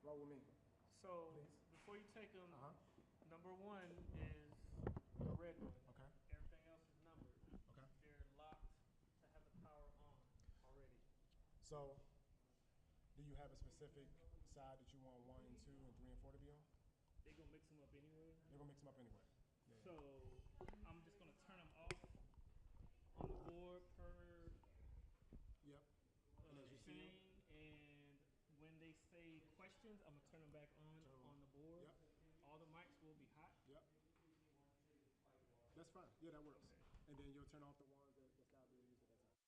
Go with me. So Please. before you take them, Uh-huh. number one is the red one. Okay. Everything else is numbered. Okay. They're locked to have the power on already. So, do you have a specific side that you want 1 and 2 and 3 and 4 to be on? They're gonna mix them up anyway. They're gonna mix them up anyway. Yeah. So I'm just gonna turn them off on the board per Yep. And as you see them, thing, and when they say questions, I'm gonna turn them back on the board. Yep. All the mics will be hot. Yep. That's fine. Yeah, that works. Okay. And then you'll turn off the ones that's not being used at that time.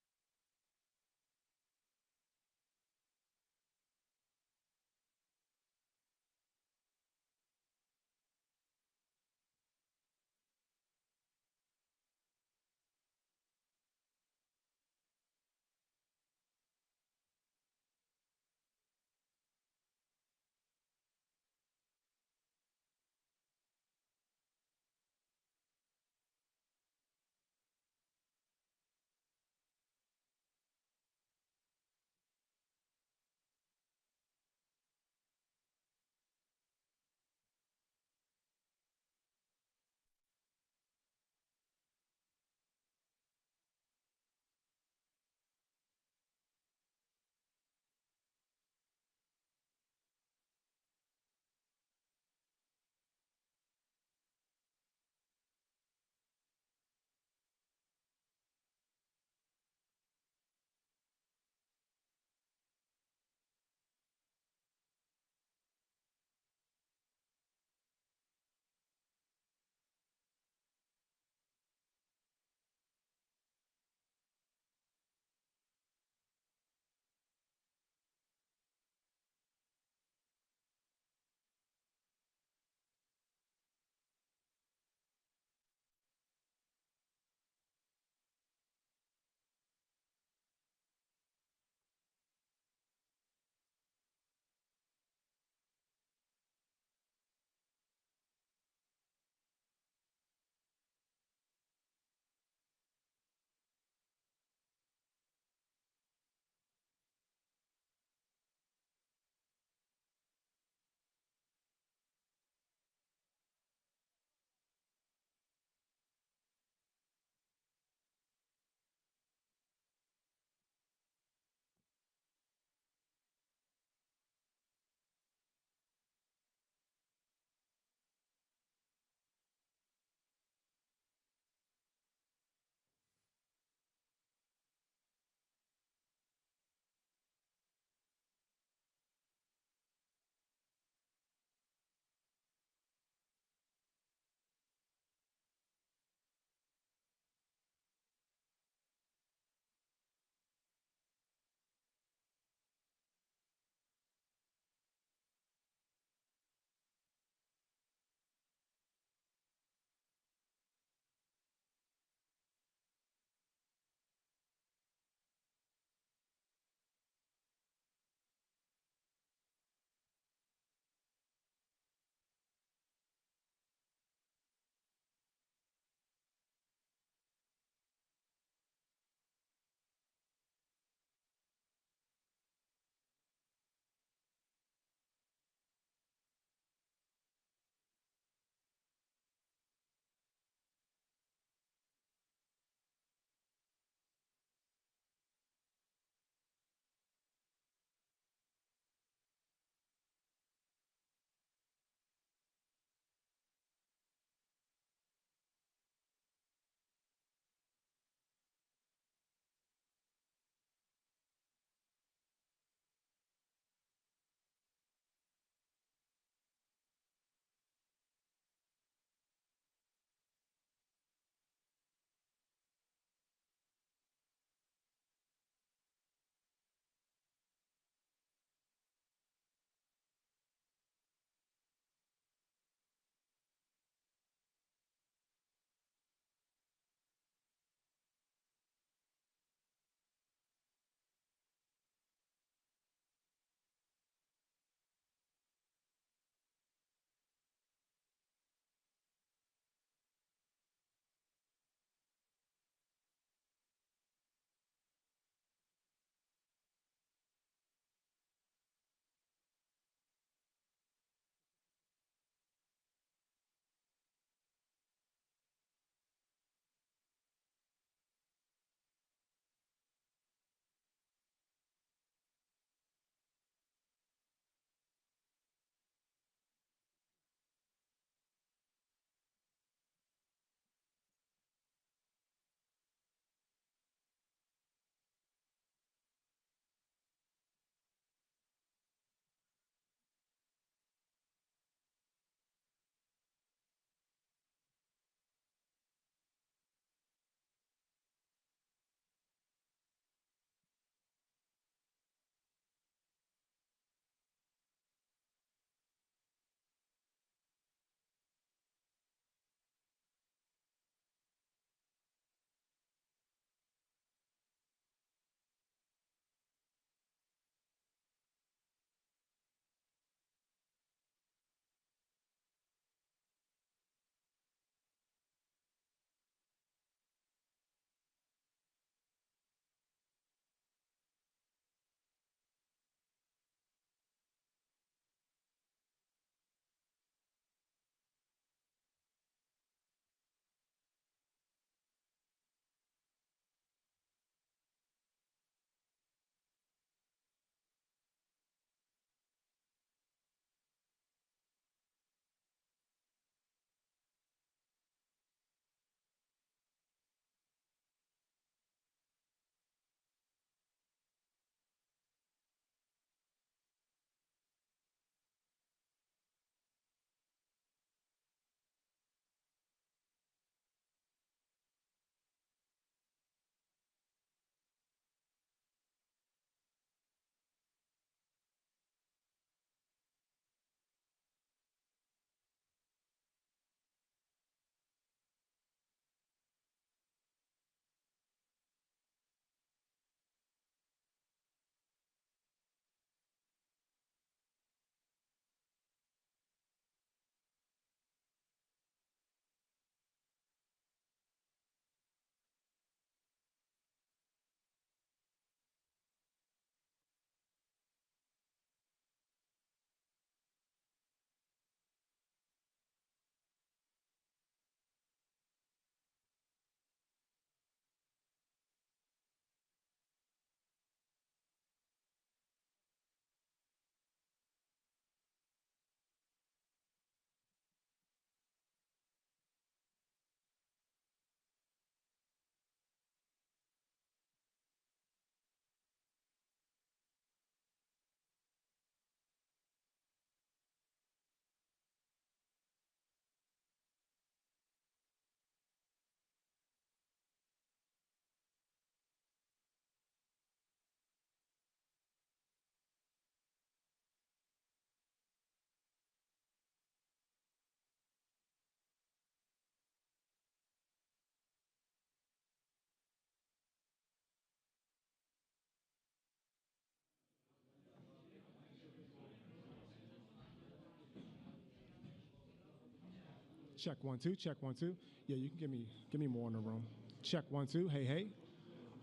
Check 1 2. Check 1 2. Yeah, you can give me more in the room. Check 1 2. Hey hey.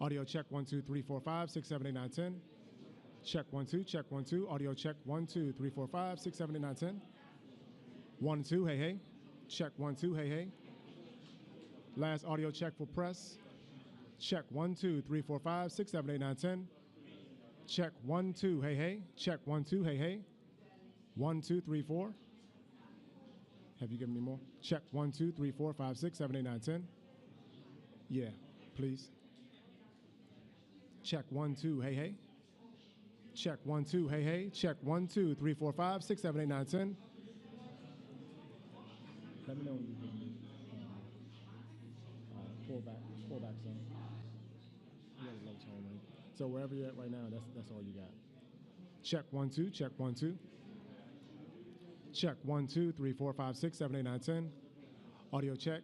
Audio check 1 2 3 4 5 6 7 8 9 10. Check 1 2. Check 1 2. Audio check 1 2 3 4 5 6 7 8 9 10. 1 2. Hey hey. Check 1 2. Hey hey. Last audio check for press. Check 1 2 3 4 5 6 7 8 9 10. Check 1 2. Hey hey. Check 1 2. Hey hey. 1 2 3 4. Have you given me more? Check 1 2 3 4 5 6 7 8 9 10. Yeah, please. Check 1 2. Hey hey. Check 1 2. Hey hey. Check 1 2 3 4 5 6 7 8 9 10. Let me know when you give me. Pull back some. You got a low tone, right? So wherever you're at right now, that's all you got. Check 1 2. Check 1 2. Check 1 2 3 4 5 6 7 8 9 10. Audio check.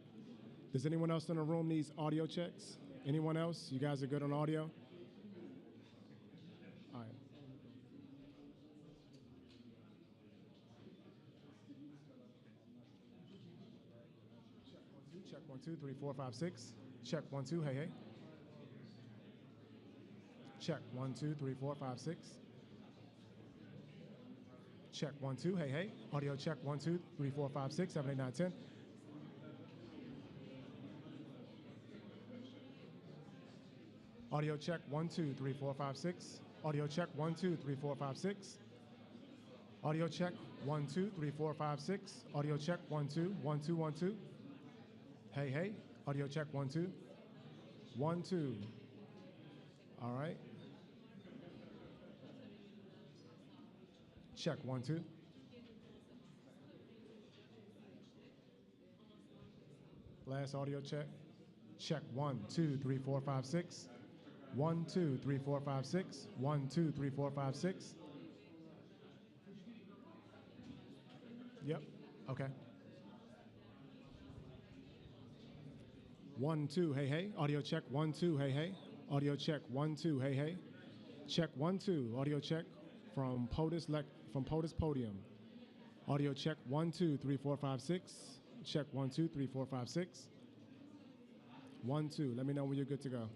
Does anyone else in the room needs audio checks? Anyone else? You guys are good on audio? All right. Check 1 2 3 4 5 6. Check 1 2. Hey hey. Check 1 2 3 4 5 6. Check 1 2. Hey hey. Audio check 1 2 3 4 5 6 7 8 9 10. Audio check 1 2 3 4 5 6. Audio check 1 2 3 4 5 6. Audio check 1 2 3 4 5 6. Audio check 1 2 1 2 1 2. Hey hey. Audio check 1 2 1 2. All right. Check 1 2. Last audio check. Check 1 2 3 4 5 6. 1 2 3 4 5 6. 1 2 3 4 5 6. Yep. Okay. 1 2. Hey hey. Audio check 1 2. Hey hey. Audio check 1 2. Hey hey. Check 1 2. Audio check from POTUS Podium. Audio check 1 2 3 4 5 6. Check 1 2 3 4 5 6. 1 2. Let me know when you're good to go.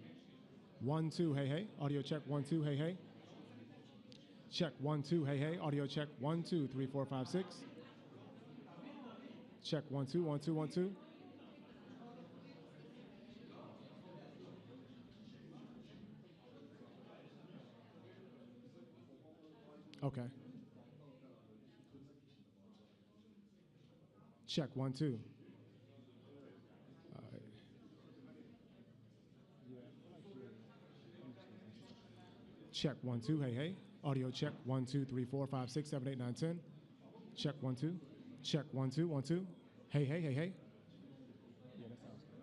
1 2. Hey hey. Audio check 1 2. Hey hey. Check 1 2. Hey hey. Audio check 1 2 3 4 5 6. Check 1 2 1 2 1 2. Okay. Check 1 2. Check 1 2. Hey hey. Audio check 1 2 3 4 5 6 7 8 9 10. Check 1 2. Check 1 2 1 2. Hey hey hey hey. Yeah, that sounds good.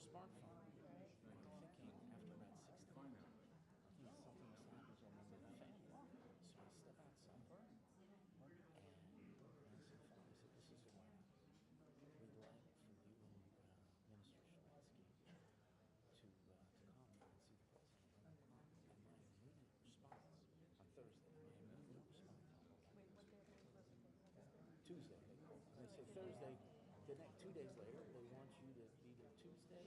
a smartphone. And I'm thinking after about 6 to 9, something must happen to him in the family. So I step outside and I said, "Father," I said, "this is where we'd like for you and Minister Shalansky to come and see the president." And my immediate response on Thursday, Wait, what day of the week was it? Tuesday, they called. And they said Thursday, the next 2 days later, they want you to be there Tuesday.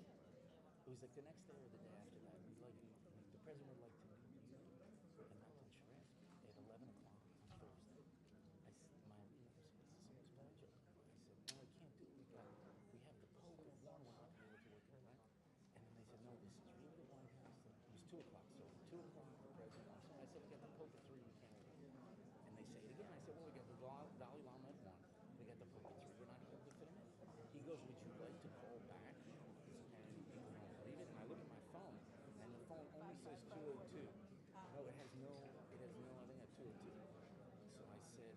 It was like the next day or the day after that. We'd like you, the president would like to meet you and Milton Sharansky at 11 o'clock on Thursday. I said, my leader said, "This is so special." I said, "No, I can't do it. We have the Pope at 1. We're not going to be able to work it, right?" And then they said, "No, this is really the White House." It was 2 o'clock, so 2 o'clock, the president wants it. I said, "We got the Pope at 3. We can't work it." And they say it again. I said, "Well, we got the Dalai Lama at 1. We got the Pope at 3. We're not going to be able to fit him in." He goes, "Would you like to call back?" And you won't believe it. And I look at my phone, and the phone only says 202. No, it has no, I think at 202. So I said,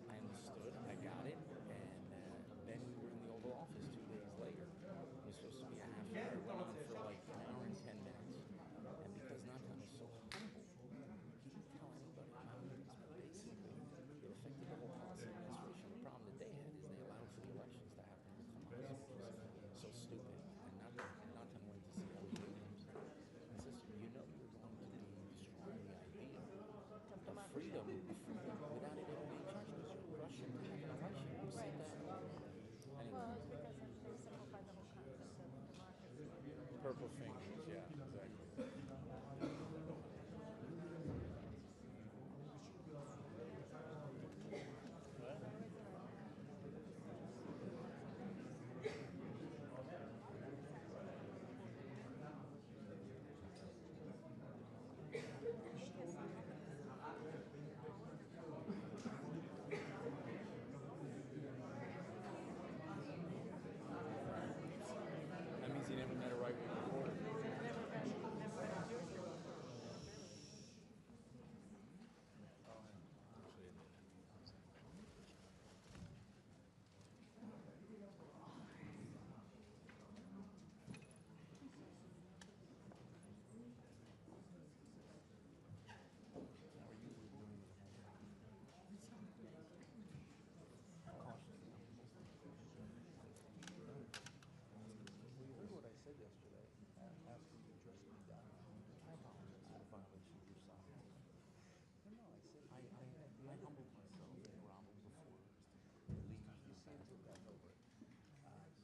I understood, I got it, and then we were in the Oval Office 2 days later. It was supposed to be a half hour. It went on for like an hour and 10 minutes. And because Nathan is so humble, he didn't tell anybody about this, but basically it affected the whole policy administration. The problem that they had is they allowed for the elections to happen with Hamas, which is so stupid. And Nathan went to see Ellie Williams and says, "You know you're going to be destroying the idea of freedom without it ever being changed, because you're rushing to have an election." Who said that? Anyway. Well, it's because they simplified the whole concept of democracy. Purple fingers, yeah, exactly. That means he never met a right-wing reporter. You heard what I said yesterday. After you dressed me down, I apologize for the violation of your sovereignty. No, I said I humbled myself and groveled before Mr. Lee. You seem to have over it.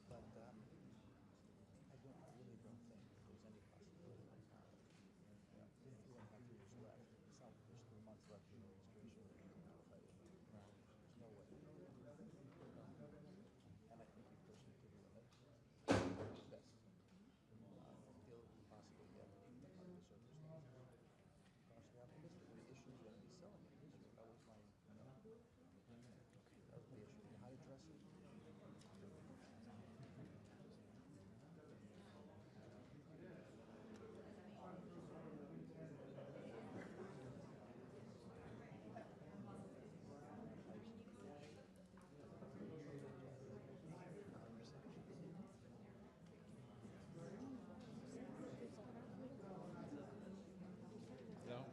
But I really don't think there's any possibility of compromise. 2.5 years left. It's not like there's 3 months left in the administration. There's no way. And I think you personally could do it. Best. Feel possibly get under the circumstances. Cautiously optimistic. The issue is going to be selling it. That was my, that was the issue. How to address it. No.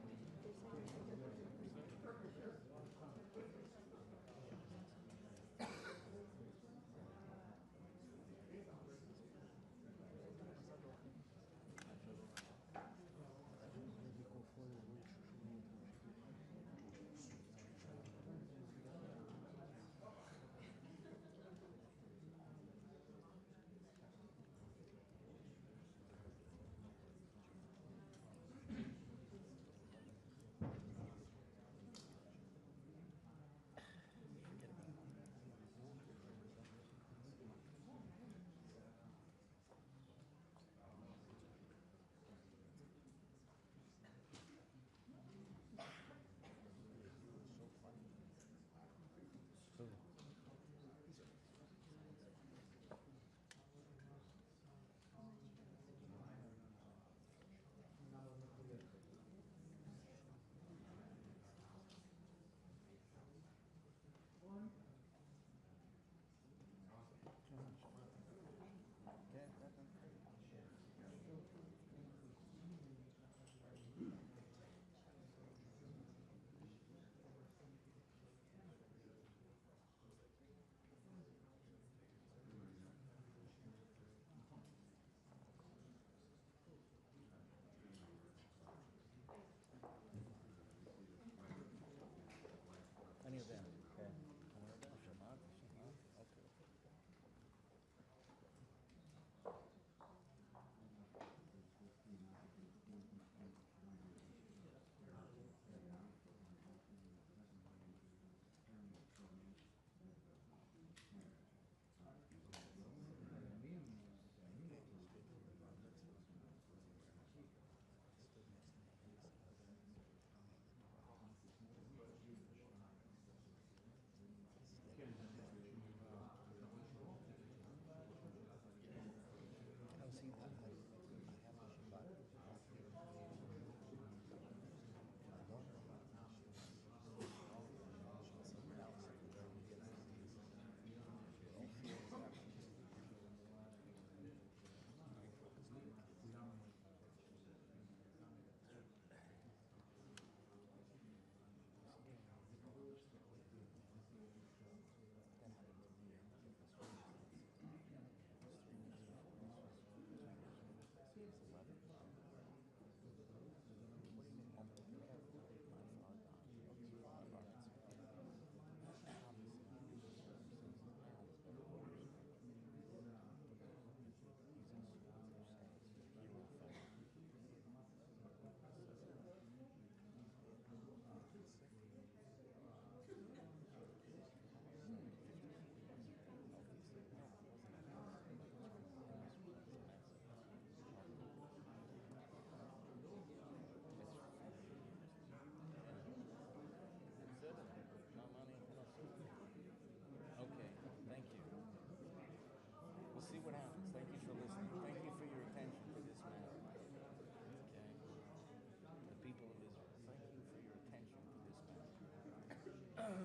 We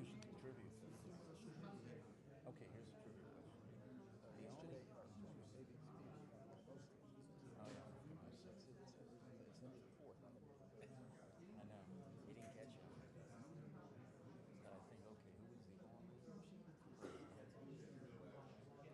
should do trivia. Okay, here's a trivia question. The only. Oh yeah. I know. He didn't catch it. But I think, okay, who was the only?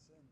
us in.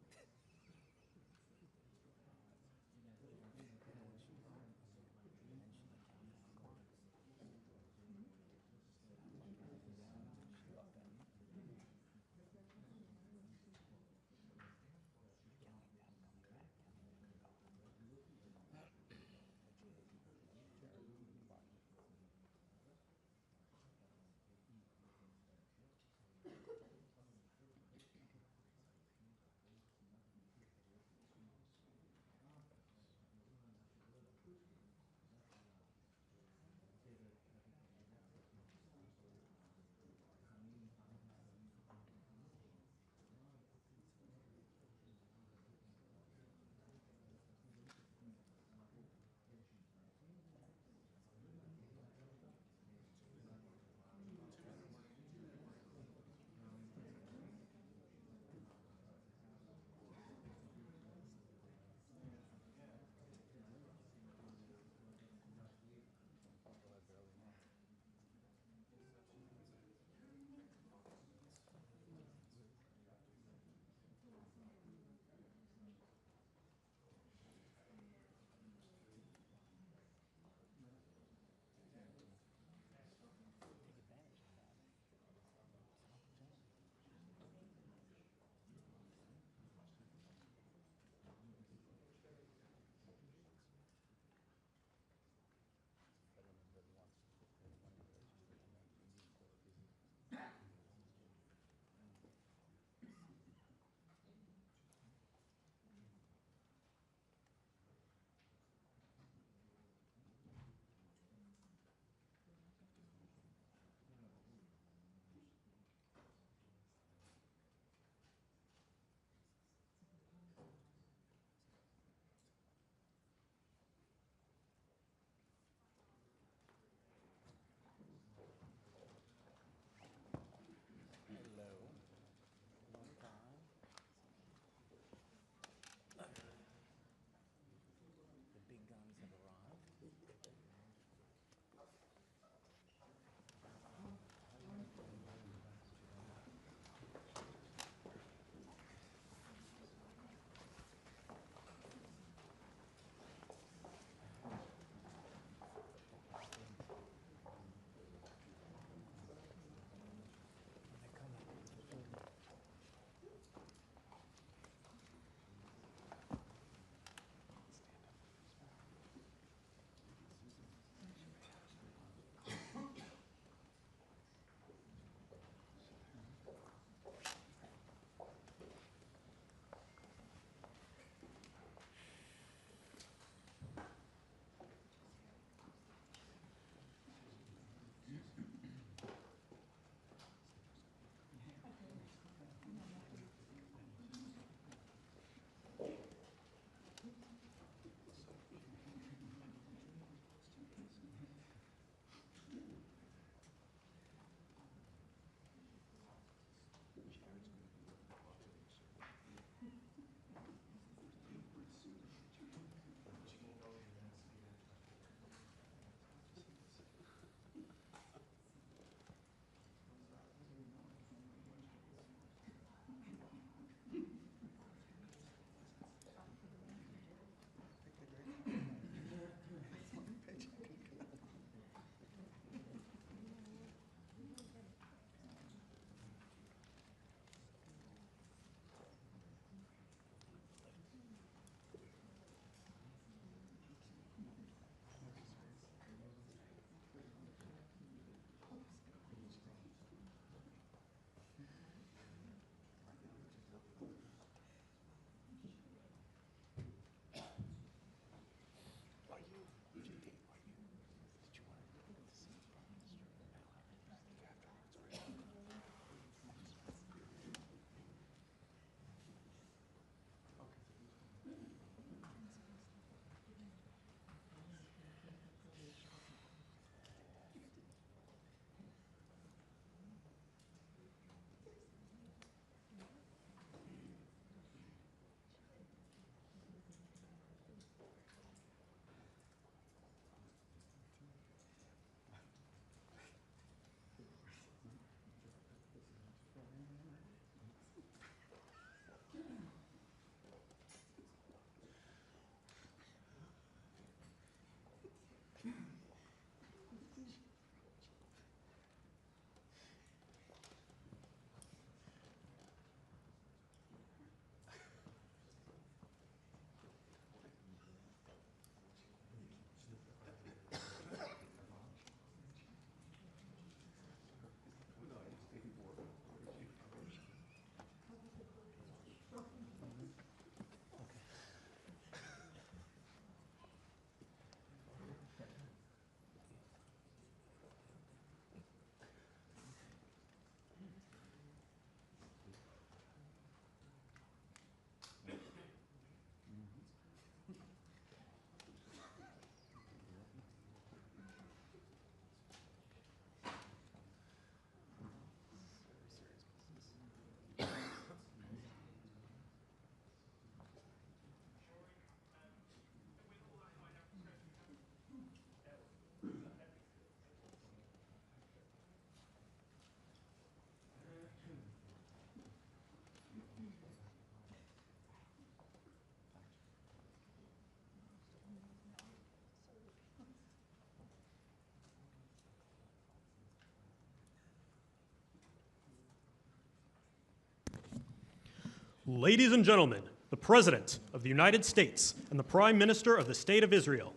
Ladies and gentlemen, the President of the United States and the Prime Minister of the State of Israel.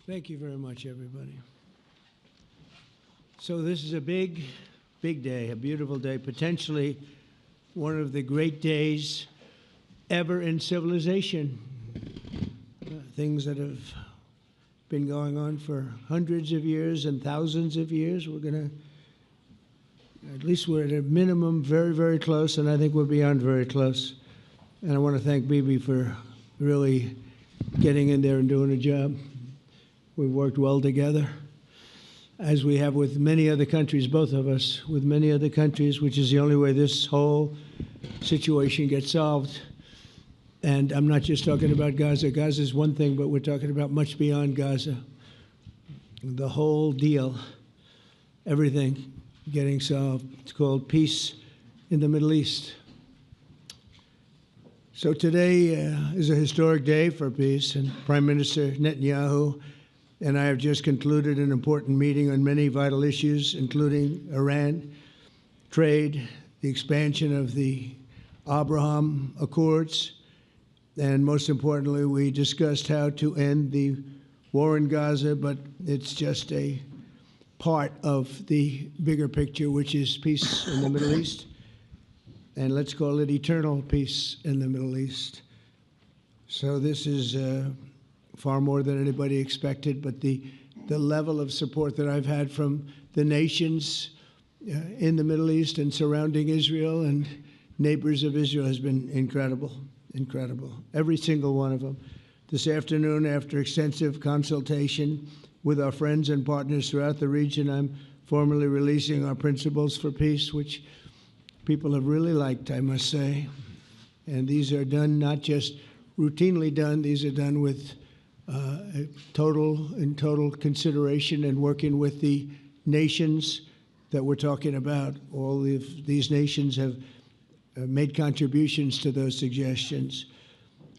Thank you very much, everybody. So this is a big, big day, a beautiful day, potentially one of the great days ever in civilization. Things that have been going on for hundreds of years and thousands of years. We're going to, at least we're at a minimum very, very close, and I think we're beyond very close. And I want to thank Bibi for really getting in there and doing a job. We've worked well together, as we have with many other countries, both of us, with many other countries, which is the only way this whole situation gets solved. And I'm not just talking about Gaza. Gaza is one thing, but we're talking about much beyond Gaza. The whole deal, everything getting solved. It's called peace in the Middle East. So today is a historic day for peace, and Prime Minister Netanyahu and I have just concluded an important meeting on many vital issues, including Iran, trade, the expansion of the Abraham Accords, and most importantly, we discussed how to end the war in Gaza, but it's just a part of the bigger picture, which is peace in the Middle East, and let's call it eternal peace in the Middle East. So this is far more than anybody expected, but the level of support that I've had from the nations in the Middle East and surrounding Israel and neighbors of Israel has been incredible, incredible. Every single one of them. This afternoon, after extensive consultation with our friends and partners throughout the region, I'm formally releasing our principles for peace, which people have really liked, I must say. And these are done, not just routinely done, these are done with total consideration and working with the nations that we're talking about. All of these nations have made contributions to those suggestions.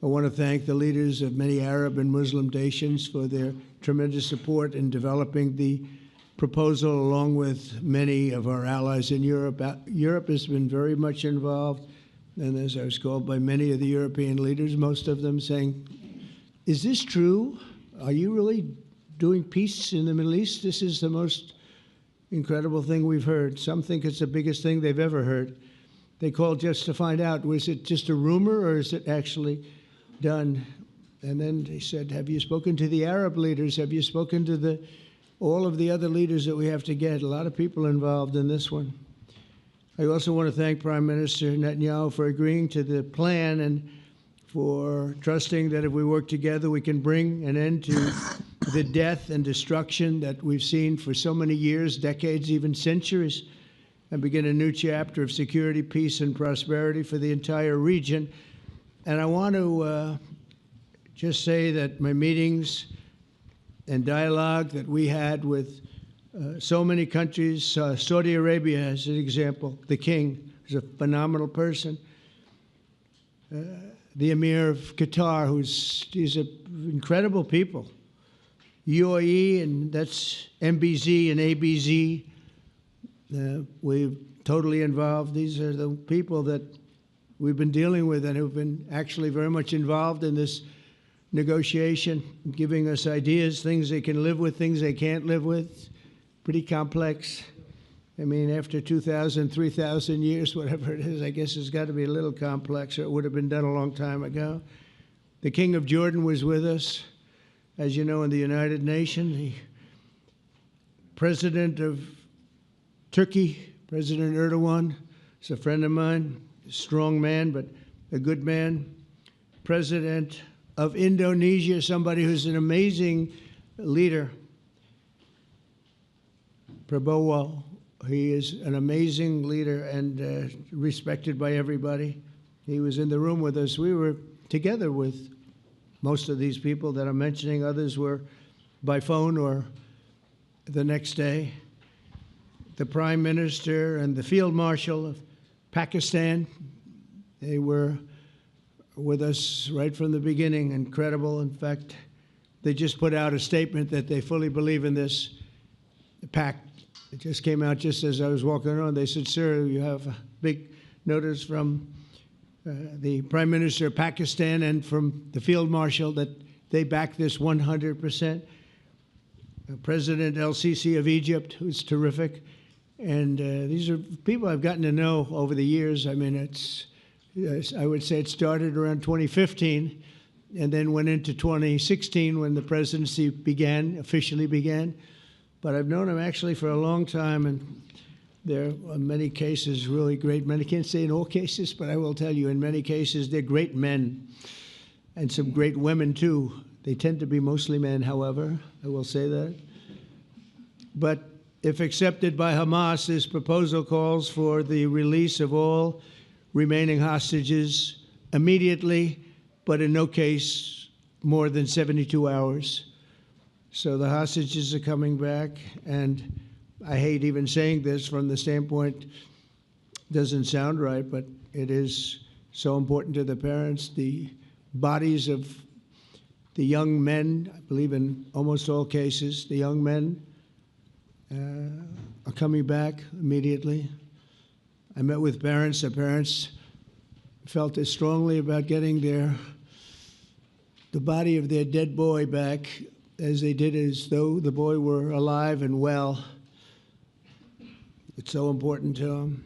I want to thank the leaders of many Arab and Muslim nations for their tremendous support in developing the proposal, along with many of our allies in Europe. Europe has been very much involved, and as I was called by many of the European leaders, most of them saying, is this true? Are you really doing peace in the Middle East? This is the most incredible thing we've heard. Some think it's the biggest thing they've ever heard. They called just to find out, was it just a rumor or is it actually done? And then they said, have you spoken to the Arab leaders? Have you spoken to all of the other leaders that we have to get? A lot of people involved in this one. I also want to thank Prime Minister Netanyahu for agreeing to the plan and for trusting that if we work together, we can bring an end to the death and destruction that we've seen for so many years, decades, even centuries, and begin a new chapter of security, peace, and prosperity for the entire region. And I want to just say that my meetings and dialogue that we had with so many countries, Saudi Arabia as an example, the king is a phenomenal person. The Emir of Qatar, he's incredible people. UAE, and that's MBZ and ABZ. We're totally involved. These are the people that we've been dealing with and who've been actually very much involved in this negotiation, giving us ideas, things they can live with, things they can't live with. Pretty complex. I mean, after 2,000, 3,000 years, whatever it is, I guess it's got to be a little complex, or it would have been done a long time ago. The King of Jordan was with us, as you know, in the United Nations. The President of Turkey, President Erdogan, is a friend of mine, a strong man, but a good man. President of Indonesia, somebody who's an amazing leader, Prabowo. He is an amazing leader and respected by everybody. He was in the room with us. We were together with most of these people that I'm mentioning. Others were by phone or the next day. The Prime Minister and the Field Marshal of Pakistan, they were with us right from the beginning, incredible. In fact, they just put out a statement that they fully believe in this pact. It just came out just as I was walking around. They said, sir, you have a big notice from the Prime Minister of Pakistan and from the Field Marshal that they back this 100%. President El-Sisi of Egypt, who's terrific. And these are people I've gotten to know over the years. I mean, I would say it started around 2015 and then went into 2016 when the presidency officially began. But I've known him actually for a long time, and there are many cases really great men. I can't say in all cases, but I will tell you in many cases they're great men and some great women too. They tend to be mostly men, however, I will say that. But if accepted by Hamas, this proposal calls for the release of all remaining hostages immediately, but in no case more than 72 hours. So the hostages are coming back, and I hate even saying this from the standpoint, doesn't sound right, but it is so important to the parents. The bodies of the young men, I believe in almost all cases, the young men are coming back immediately. I met with parents. The parents felt as strongly about getting the body of their dead boy back as they did as though the boy were alive and well. It's so important to them.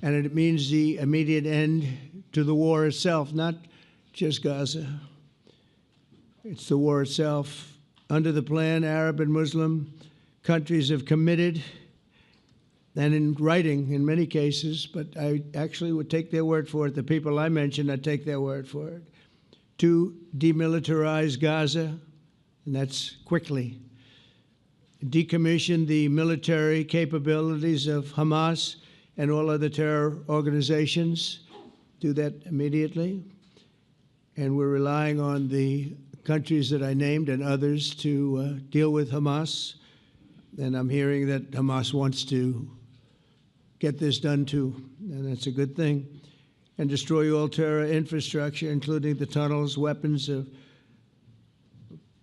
And it means the immediate end to the war itself, not just Gaza. It's the war itself. Under the plan, Arab and Muslim countries have committed, and in writing in many cases, but I actually would take their word for it. The people I mentioned, I'd take their word for it, to demilitarize Gaza, and that's quickly. Decommission the military capabilities of Hamas and all other terror organizations. Do that immediately. And we're relying on the countries that I named and others to deal with Hamas. And I'm hearing that Hamas wants to get this done too, and that's a good thing. And destroy all terror infrastructure, including the tunnels, weapons,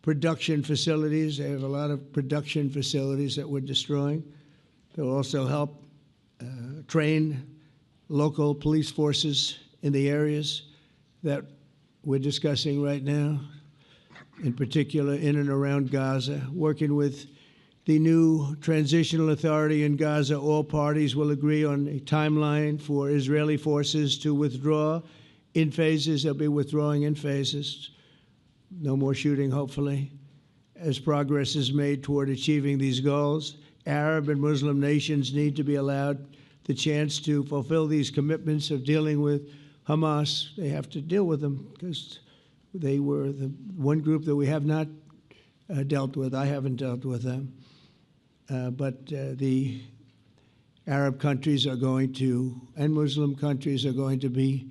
production facilities. They have a lot of production facilities that we're destroying. They'll also help train local police forces in the areas that we're discussing right now, in particular in and around Gaza, working with the new transitional authority in Gaza. All parties will agree on a timeline for Israeli forces to withdraw in phases. They'll be withdrawing in phases. No more shooting, hopefully, as progress is made toward achieving these goals. Arab and Muslim nations need to be allowed the chance to fulfill these commitments of dealing with Hamas. They have to deal with them because they were the one group that we have not dealt with. I haven't dealt with them. But the Arab countries are going to, and Muslim countries are going to be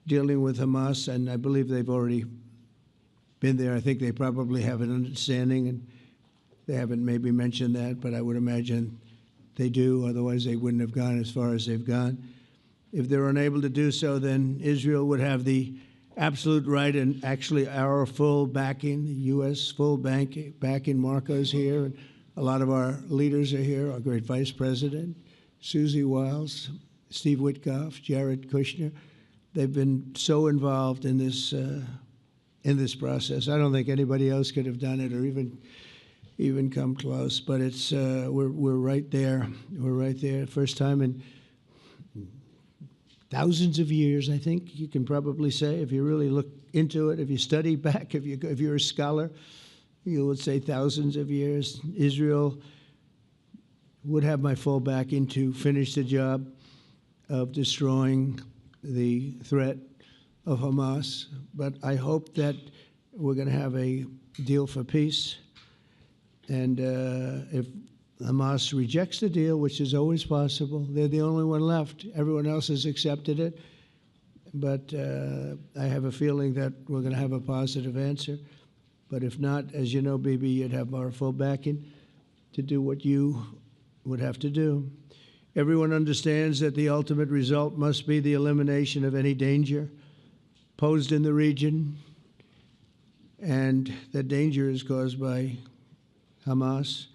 dealing with Hamas, and I believe they've already been there. I think they probably have an understanding, and they haven't maybe mentioned that, but I would imagine they do. Otherwise, they wouldn't have gone as far as they've gone. If they're unable to do so, then Israel would have the absolute right and actually our full backing, the U.S. full backing. Marco's here, and a lot of our leaders are here, our great Vice President, Susie Wiles, Steve Witkoff, Jared Kushner. They've been so involved in this process. I don't think anybody else could have done it or even come close. But it's we're right there. We're right there. First time in thousands of years, I think you can probably say, if you really look into it, if you study back, if you're a scholar, you would say thousands of years. Israel would have my full backing to finish the job of destroying the threat of Hamas. But I hope that we're going to have a deal for peace. And if Hamas rejects the deal, which is always possible, they're the only one left. Everyone else has accepted it. But I have a feeling that we're going to have a positive answer. But if not, as you know, Bibi, you'd have our full backing to do what you would have to do. Everyone understands that the ultimate result must be the elimination of any danger posed in the region, and the danger is caused by Hamas.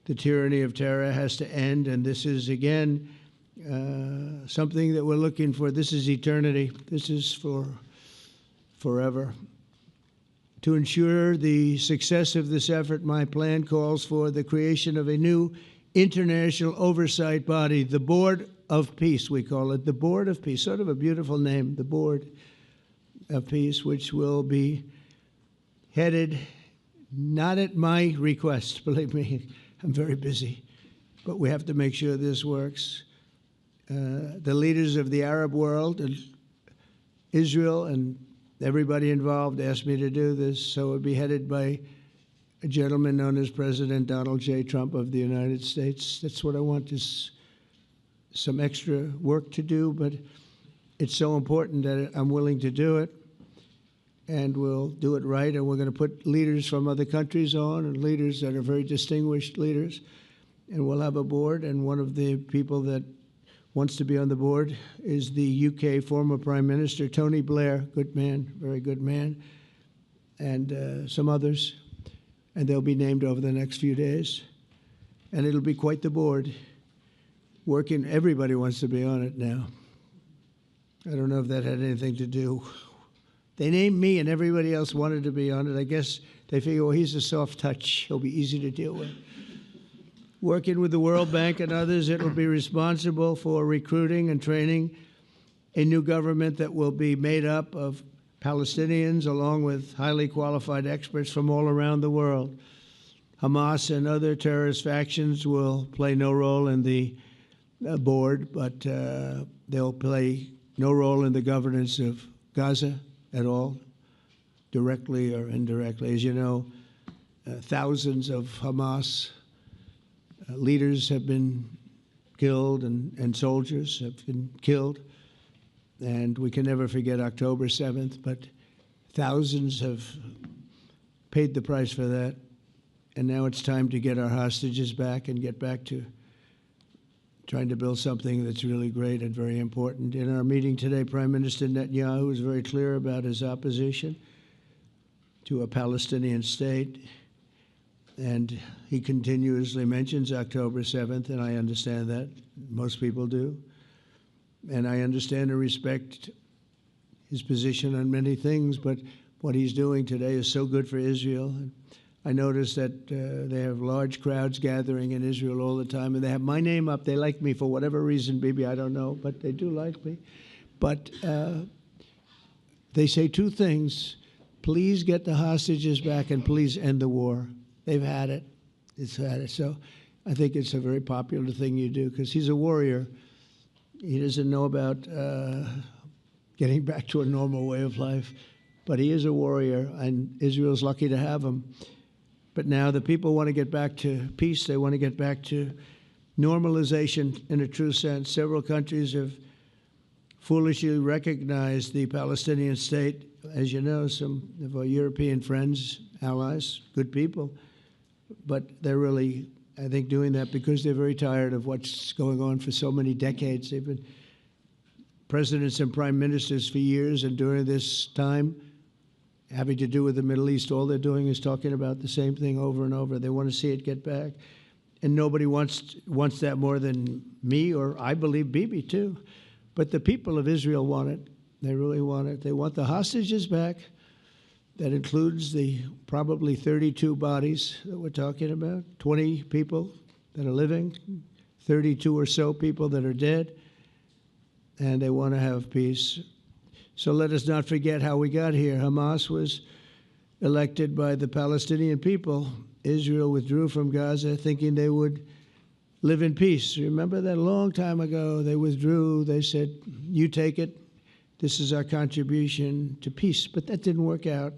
The tyranny of terror has to end, and this is, again, something that we're looking for. This is eternity. This is for forever. To ensure the success of this effort, my plan calls for the creation of a new international oversight body, the Board of Peace, we call it, the Board of Peace, sort of a beautiful name, the Board of Peace, which will be headed, not at my request, believe me, I'm very busy, but we have to make sure this works. The leaders of the Arab world and Israel and everybody involved asked me to do this, so it would be headed by a gentleman known as President Donald J. Trump of the United States. That's what I want, is some extra work to do, but it's so important that I'm willing to do it, and we'll do it right, and we're going to put leaders from other countries on, and leaders that are very distinguished leaders, and we'll have a board, and one of the people that wants to be on the board is the UK former Prime Minister, Tony Blair, good man, very good man, and some others, and they'll be named over the next few days, and it'll be quite the board. Working, everybody wants to be on it now. I don't know if that had anything to do. They named me and everybody else wanted to be on it. I guess they figure, well, he's a soft touch. He'll be easy to deal with. Working with the World Bank and others, it will be responsible for recruiting and training a new government that will be made up of Palestinians along with highly qualified experts from all around the world. Hamas and other terrorist factions will play no role in the board, but they'll play no role in the governance of Gaza at all, directly or indirectly. As you know, thousands of Hamas leaders have been killed and soldiers have been killed. And we can never forget October 7th, but thousands have paid the price for that. And now it's time to get our hostages back and get back to trying to build something that's really great and very important. In our meeting today, Prime Minister Netanyahu was very clear about his opposition to a Palestinian state. And he continuously mentions October 7th, and I understand that. Most people do. And I understand and respect his position on many things, but what he's doing today is so good for Israel. I notice that they have large crowds gathering in Israel all the time, and they have my name up. They like me for whatever reason, Bibi, I don't know, but they do like me. But they say two things. Please get the hostages back and please end the war. They've had it. It's had it. So I think it's a very popular thing you do because he's a warrior. He doesn't know about getting back to a normal way of life, but he is a warrior, and Israel's lucky to have him. But now the people want to get back to peace. They want to get back to normalization in a true sense. Several countries have foolishly recognized the Palestinian state. As you know, some of our European friends, allies, good people, but they're really, I think, doing that because they're very tired of what's going on for so many decades. They've been presidents and prime ministers for years, and during this time, having to do with the Middle East, all they're doing is talking about the same thing over and over. They want to see it get back. And nobody wants that more than me, or I believe Bibi too. But the people of Israel want it. They really want it. They want the hostages back. That includes the probably 32 bodies that we're talking about, 20 people that are living, 32 or so people that are dead, and they want to have peace. So let us not forget how we got here. Hamas was elected by the Palestinian people. Israel withdrew from Gaza thinking they would live in peace. Remember that a long time ago, they withdrew. They said, you take it. This is our contribution to peace. But that didn't work out.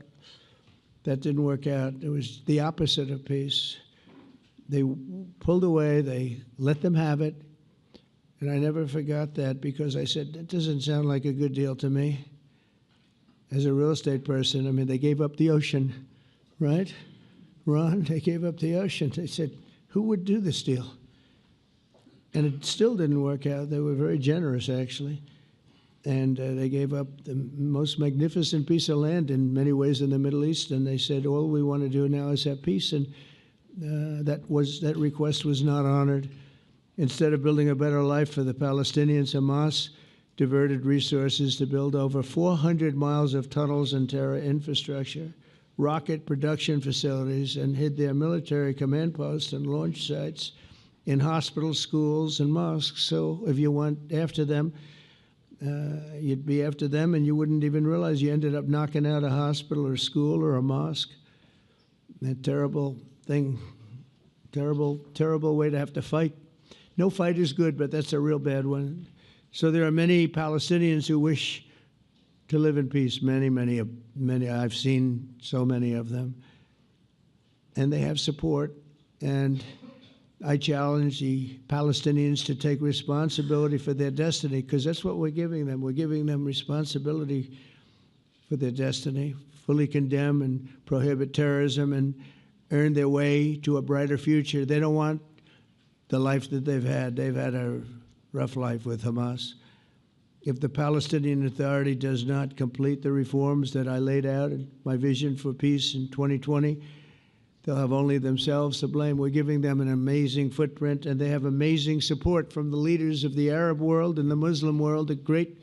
That didn't work out. It was the opposite of peace. They pulled away. They let them have it. And I never forgot that because I said, that doesn't sound like a good deal to me. As a real estate person, I mean, they gave up the ocean, right? Ron, they gave up the ocean. They said, who would do this deal? And it still didn't work out. They were very generous, actually. And they gave up the most magnificent piece of land in many ways in the Middle East, and they said, all we want to do now is have peace, and that request was not honored. Instead of building a better life for the Palestinians, Hamas diverted resources to build over 400 miles of tunnels and terror infrastructure, rocket production facilities, and hid their military command posts and launch sites in hospitals, schools, and mosques. So if you went after them, you'd be after them, and you wouldn't even realize you ended up knocking out a hospital or a school or a mosque. A terrible thing, terrible, terrible way to have to fight. No fight is good, but that's a real bad one. So there are many Palestinians who wish to live in peace. Many. I've seen so many of them, and they have support. And I challenge the Palestinians to take responsibility for their destiny, because that's what we're giving them. We're giving them responsibility for their destiny, fully condemn and prohibit terrorism and earn their way to a brighter future. They don't want the life that they've had. They've had a rough life with Hamas. If the Palestinian Authority does not complete the reforms that I laid out in my vision for peace in 2020, they'll have only themselves to blame. We're giving them an amazing footprint, and they have amazing support from the leaders of the Arab world and the Muslim world, the great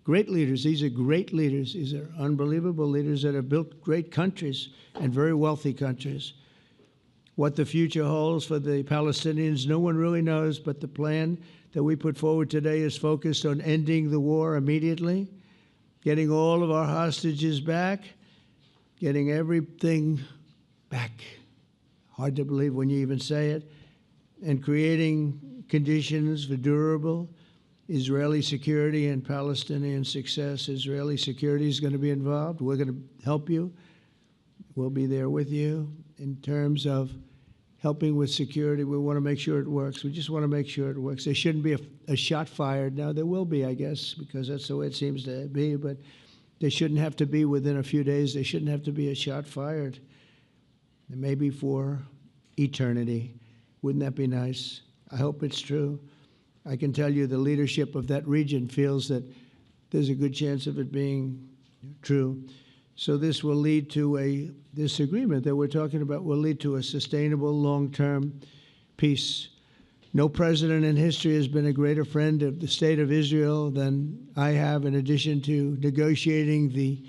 leaders. These are great leaders. These are unbelievable leaders that have built great countries and very wealthy countries. What the future holds for the Palestinians, no one really knows, but the plan that we put forward today is focused on ending the war immediately, getting all of our hostages back, getting everything back. Hard to believe when you even say it, and creating conditions for durable Israeli security and Palestinian success. Israeli security is going to be involved. We're going to help you. We'll be there with you in terms of helping with security. We want to make sure it works. We just want to make sure it works. There shouldn't be a shot fired. Now, there will be, I guess, because that's the way it seems to be, but there shouldn't have to be within a few days. There shouldn't have to be a shot fired. Maybe for eternity. Wouldn't that be nice? I hope it's true. I can tell you the leadership of that region feels that there's a good chance of it being true. So this will lead to this agreement that we're talking about will lead to a sustainable long-term peace. No president in history has been a greater friend of the state of Israel than I have, in addition to negotiating the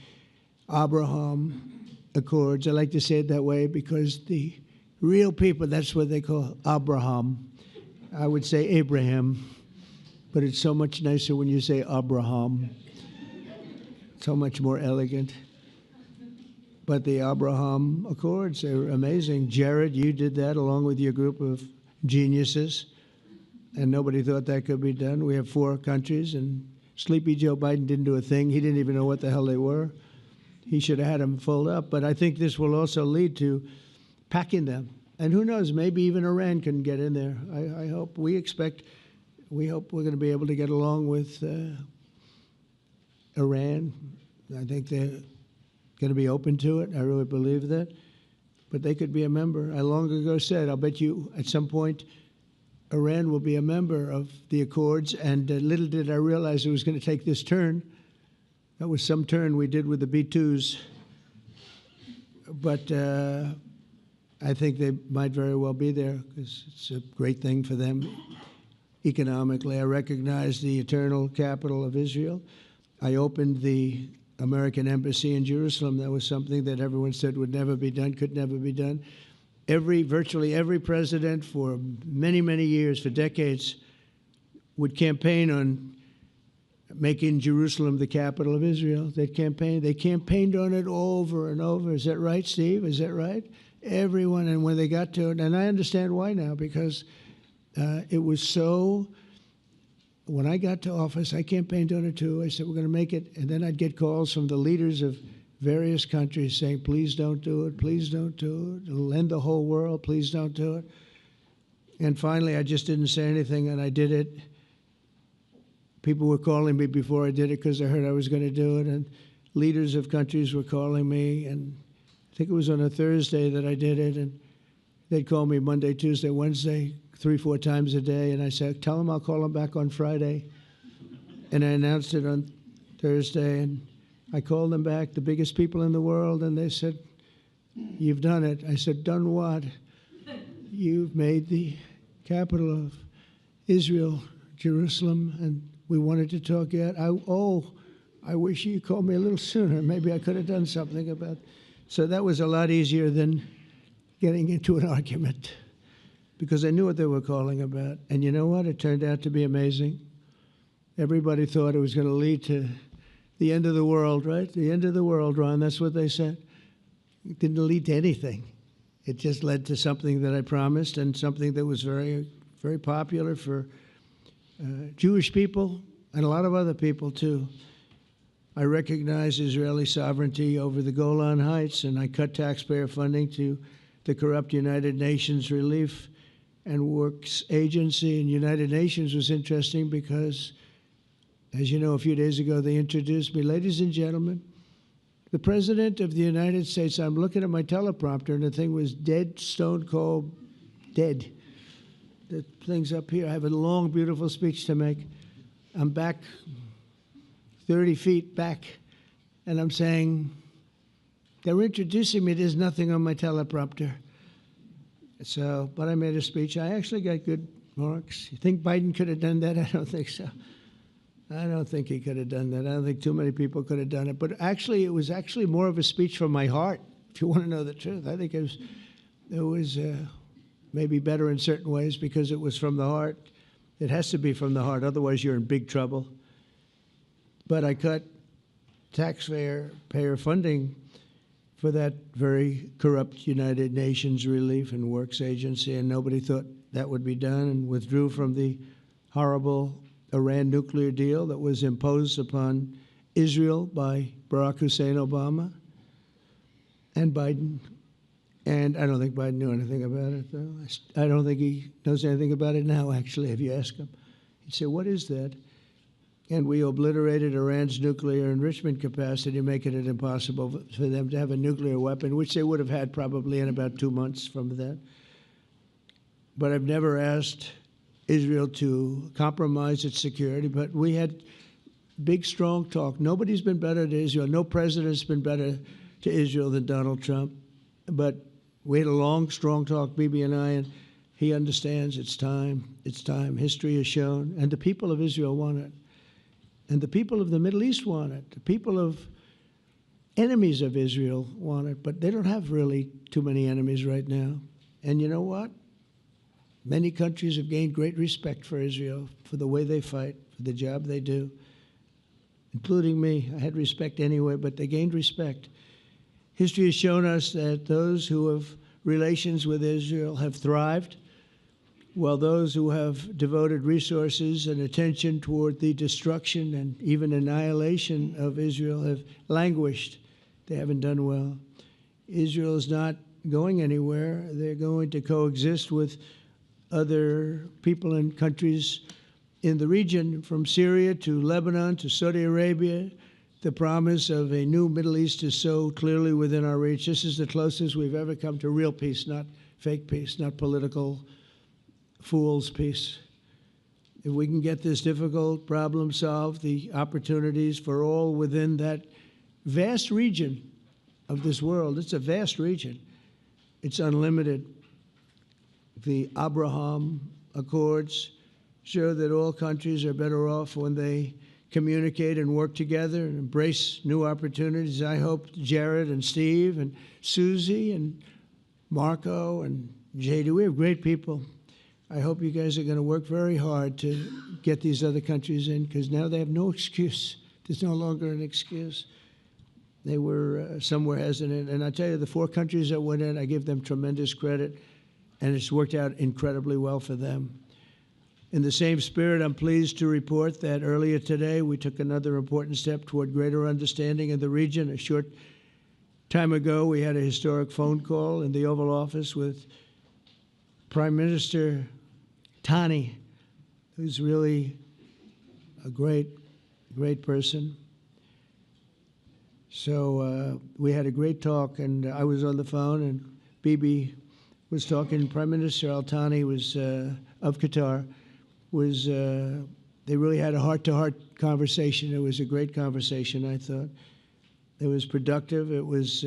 Abraham Accords. I like to say it that way because the real people, that's what they call Abraham. I would say Abraham, but it's so much nicer when you say Abraham. So much more elegant. But the Abraham Accords are amazing. Jared, you did that along with your group of geniuses, and nobody thought that could be done. We have 4 countries, and Sleepy Joe Biden didn't do a thing. He didn't even know what the hell they were. He should have had them fold up. But I think this will also lead to packing them. And who knows, maybe even Iran can get in there. I hope, we hope we're going to be able to get along with Iran. I think they're going to be open to it. I really believe that. But they could be a member. I long ago said, I'll bet you at some point Iran will be a member of the Accords. And little did I realize it was going to take this turn. That was some turn we did with the B-2s. But I think they might very well be there because it's a great thing for them economically. I recognize the eternal capital of Israel. I opened the American embassy in Jerusalem. That was something that everyone said would never be done, could never be done. Virtually every president for many, many years, for decades, would campaign on making Jerusalem the capital of Israel. They campaigned on it over and over. Is that right, Steve? Is that right? Everyone, and when they got to it, and I understand why now, because it was so, when I got to office, I campaigned on it too. I said, we're going to make it, and then I'd get calls from the leaders of various countries saying, please don't do it, please don't do it, it'll end the whole world, please don't do it. And finally, I just didn't say anything, and I did it. People were calling me before I did it because they heard I was going to do it, and leaders of countries were calling me, and I think it was on a Thursday that I did it, and they'd call me Monday, Tuesday, Wednesday, 3-4 times a day, and I said, tell them I'll call them back on Friday. And I announced it on Thursday, and I called them back, the biggest people in the world, and they said, "You've done it." I said, "Done what?" "You've made the capital of Israel, Jerusalem, and we wanted to talk yet." I wish you called me a little sooner. Maybe I could have done something about it. So that was a lot easier than getting into an argument, because I knew what they were calling about. And you know what? It turned out to be amazing. Everybody thought it was going to lead to the end of the world, right? The end of the world, Ron, that's what they said. It didn't lead to anything. It just led to something that I promised, and something that was very, very popular for Jewish people and a lot of other people too. I recognize Israeli sovereignty over the Golan Heights, and I cut taxpayer funding to the corrupt United Nations Relief and Works Agency. And United Nations was interesting because, as you know, a few days ago they introduced me. Ladies and gentlemen, the President of the United States. I'm looking at my teleprompter, and the thing was dead, stone cold, dead. The thing's up here. I have a long, beautiful speech to make. I'm back 30 feet back, and I'm saying, they're introducing me. There's nothing on my teleprompter. So, but I made a speech. I actually got good marks. You think Biden could have done that? I don't think so. I don't think he could have done that. I don't think too many people could have done it. But actually, it was actually more of a speech from my heart, if you want to know the truth. I think it was maybe better in certain ways because it was from the heart. It has to be from the heart. Otherwise, you're in big trouble. But I cut taxpayer funding for that very corrupt United Nations Relief and Works Agency, and nobody thought that would be done, and withdrew from the horrible Iran nuclear deal that was imposed upon Israel by Barack Hussein Obama and Biden. And I don't think Biden knew anything about it, though. I don't think he knows anything about it now, actually, if you ask him. He'd say, "What is that?" And we obliterated Iran's nuclear enrichment capacity, making it impossible for them to have a nuclear weapon, which they would have had probably in about 2 months from that. But I've never asked Israel to compromise its security, but we had big, strong talk. Nobody's been better to Israel. No president's been better to Israel than Donald Trump. But we had a long, strong talk, Bibi and I, and he understands it's time. It's time. History has shown. And the people of Israel want it. And the people of the Middle East want it. The people of enemies of Israel want it. But they don't have really too many enemies right now. And you know what? Many countries have gained great respect for Israel, for the way they fight, for the job they do, including me. I had respect anyway, but they gained respect. History has shown us that those who have relations with Israel have thrived, while those who have devoted resources and attention toward the destruction and even annihilation of Israel have languished. They haven't done well. Israel is not going anywhere. They're going to coexist with other people and countries in the region, from Syria to Lebanon to Saudi Arabia. The promise of a new Middle East is so clearly within our reach. This is the closest we've ever come to real peace, not fake peace, not political fool's peace. If we can get this difficult problem solved, the opportunities for all within that vast region of this world, it's a vast region, it's unlimited. The Abraham Accords show that all countries are better off when they communicate and work together and embrace new opportunities. I hope Jared and Steve and Susie and Marco and JD, we have great people. I hope you guys are going to work very hard to get these other countries in, because now they have no excuse. There's no longer an excuse. They were somewhere hesitant. And I tell you, the 4 countries that went in, I give them tremendous credit, and it's worked out incredibly well for them. In the same spirit, I'm pleased to report that earlier today we took another important step toward greater understanding in the region. A short time ago, we had a historic phone call in the Oval Office with Prime Minister Tani, who's really a great person. So we had a great talk, and I was on the phone, and Bibi was talking. Prime Minister Al Thani was of Qatar, was They really had a heart-to-heart conversation. It was a great conversation, I thought. It was productive. It was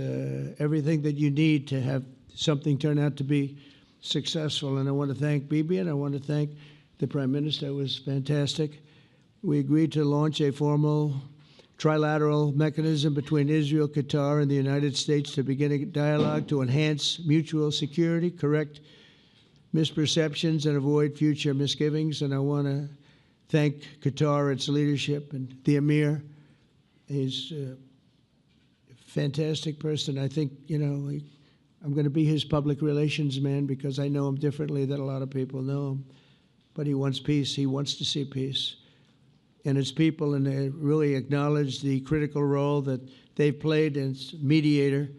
everything that you need to have something turn out to be successful. And I want to thank Bibi, and I want to thank the Prime Minister. It was fantastic. We agreed to launch a formal trilateral mechanism between Israel, Qatar, and the United States to begin a dialogue to enhance mutual security, correct misperceptions, and avoid future misgivings. And I want to thank Qatar, its leadership, and the Emir. He's a fantastic person. I think, I'm going to be his public relations man because I know him differently than a lot of people know him. But he wants peace. He wants to see peace. And its people, and they really acknowledge the critical role that they've played as mediator.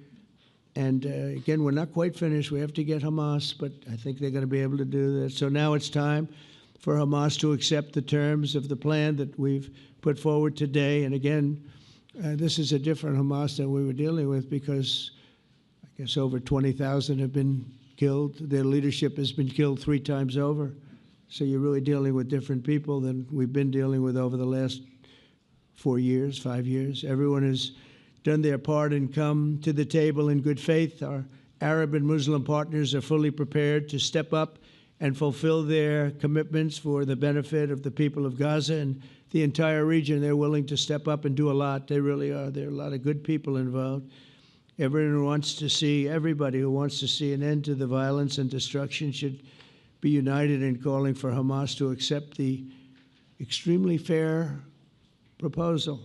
And again, we're not quite finished. We have to get Hamas, but I think they're going to be able to do that. So now it's time for Hamas to accept the terms of the plan that we've put forward today. And again, this is a different Hamas than we were dealing with because I guess over 20,000 have been killed. Their leadership has been killed 3 times over. So you're really dealing with different people than we've been dealing with over the last 4 years, 5 years. Everyone has done their part and come to the table in good faith. Our Arab and Muslim partners are fully prepared to step up and fulfill their commitments for the benefit of the people of Gaza and the entire region. They're willing to step up and do a lot. They really are. There are a lot of good people involved. Everybody who wants to see an end to the violence and destruction should be united in calling for Hamas to accept the extremely fair proposal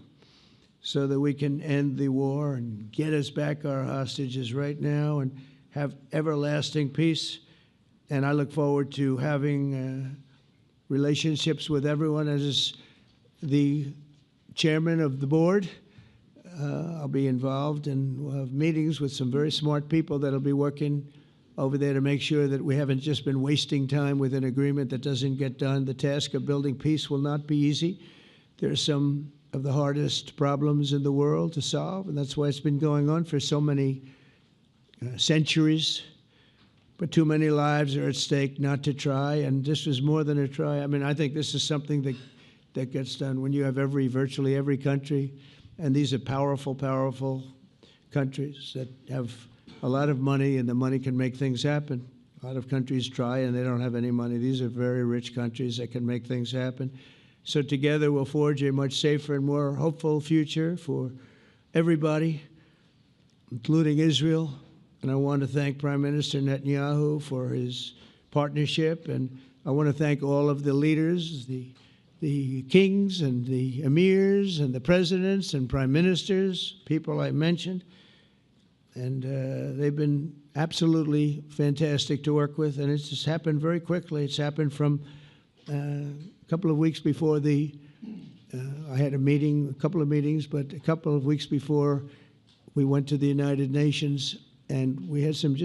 so that we can end the war and get us back our hostages right now and have everlasting peace. And I look forward to having relationships with everyone. As the chairman of the board, I'll be involved, and we'll have meetings with some very smart people that'll be working over there to make sure that we haven't just been wasting time with an agreement that doesn't get done. The task of building peace will not be easy. There are some of the hardest problems in the world to solve, and that's why it's been going on for so many centuries. But too many lives are at stake not to try, and this is more than a try. I mean, I think this is something that gets done when you have virtually every country, and these are powerful, powerful countries that have a lot of money, and the money can make things happen. A lot of countries try, and they don't have any money. These are very rich countries that can make things happen. So together we'll forge a much safer and more hopeful future for everybody, including Israel. And I want to thank Prime Minister Netanyahu for his partnership. And I want to thank all of the leaders, the kings and the emirs and the presidents and prime ministers, people I mentioned. And they've been absolutely fantastic to work with. And it's just happened very quickly. It's happened from a couple of weeks before I had a couple of meetings, but a couple of weeks before we went to the United Nations, and we had some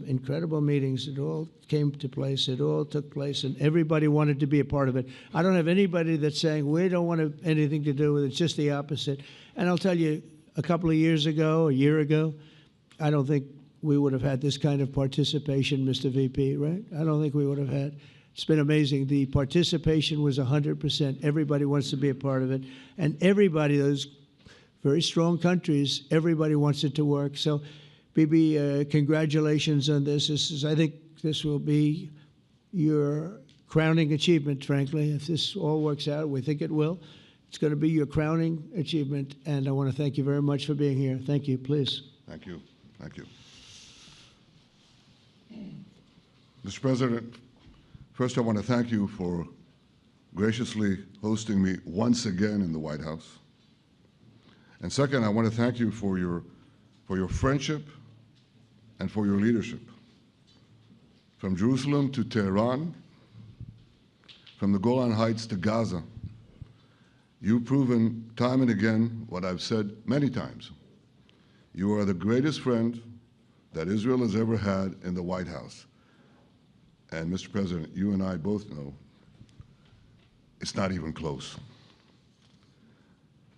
incredible meetings. It all came to place. It all took place, and everybody wanted to be a part of it. I don't have anybody that's saying we don't want anything to do with it. It's just the opposite. And I'll tell you, a couple of years ago, a year ago, I don't think we would have had this kind of participation, Mr. VP, right? I don't think we would have had. It's been amazing. The participation was 100%. Everybody wants to be a part of it. And everybody, those very strong countries, everybody wants it to work. So, Bibi, congratulations on this. I think this will be your crowning achievement, frankly. If this all works out, we think it will. It's going to be your crowning achievement. And I want to thank you very much for being here. Thank you. Please. Thank you. Thank you. Mr. President, first I want to thank you for graciously hosting me once again in the White House. And second, I want to thank you for your friendship and for your leadership. From Jerusalem to Tehran, from the Golan Heights to Gaza, you've proven time and again what I've said many times. You are the greatest friend that Israel has ever had in the White House. And Mr. President, you and I both know it's not even close.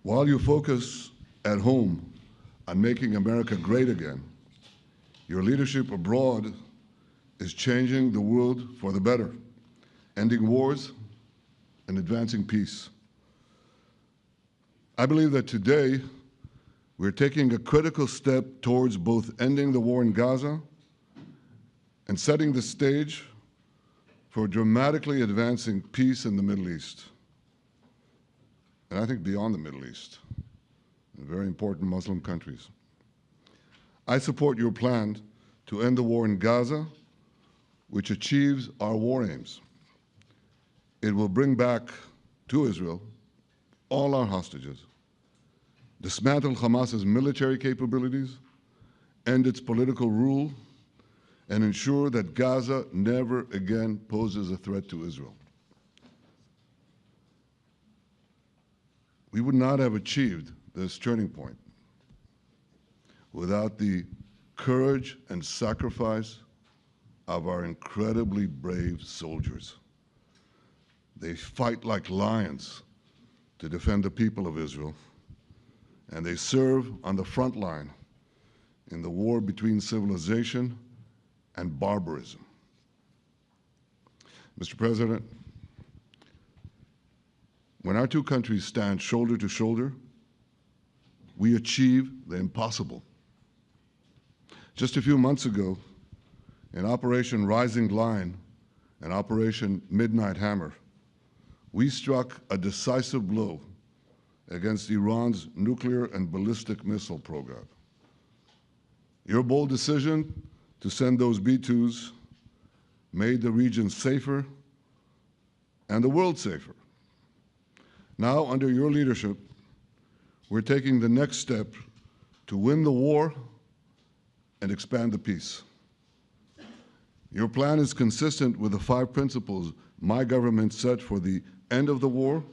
While you focus at home on making America great again, your leadership abroad is changing the world for the better, ending wars, and advancing peace. I believe that today we're taking a critical step towards both ending the war in Gaza and setting the stage for dramatically advancing peace in the Middle East, and I think beyond the Middle East, in very important Muslim countries. I support your plan to end the war in Gaza, which achieves our war aims. It will bring back to Israel all our hostages, dismantle Hamas's military capabilities, end its political rule, and ensure that Gaza never again poses a threat to Israel. We would not have achieved this turning point without the courage and sacrifice of our incredibly brave soldiers. They fight like lions to defend the people of Israel, and they serve on the front line in the war between civilization and barbarism. Mr. President, when our two countries stand shoulder to shoulder, we achieve the impossible. Just a few months ago, in Operation Rising Lion and Operation Midnight Hammer, we struck a decisive blow against Iran's nuclear and ballistic missile program. Your bold decision to send those B-2s made the region safer and the world safer. Now, under your leadership, we're taking the next step to win the war and expand the peace. Your plan is consistent with the 5 principles my government set for the end of the war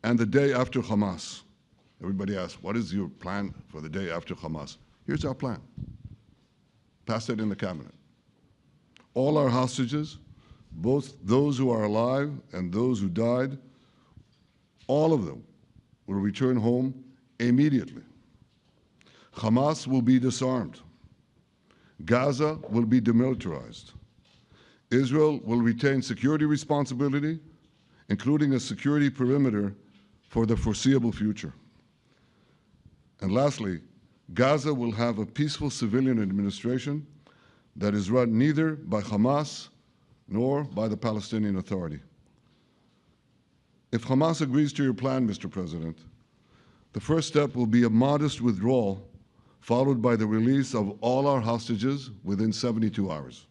and the day after Hamas. Everybody asks, what is your plan for the day after Hamas? Here's our plan. Passed it in the cabinet. All our hostages, both those who are alive and those who died, all of them will return home immediately. Hamas will be disarmed. Gaza will be demilitarized. Israel will retain security responsibility, including a security perimeter for the foreseeable future. And lastly, Gaza will have a peaceful civilian administration that is run neither by Hamas nor by the Palestinian Authority. If Hamas agrees to your plan, Mr. President, the first step will be a modest withdrawal, followed by the release of all our hostages within 72 hours.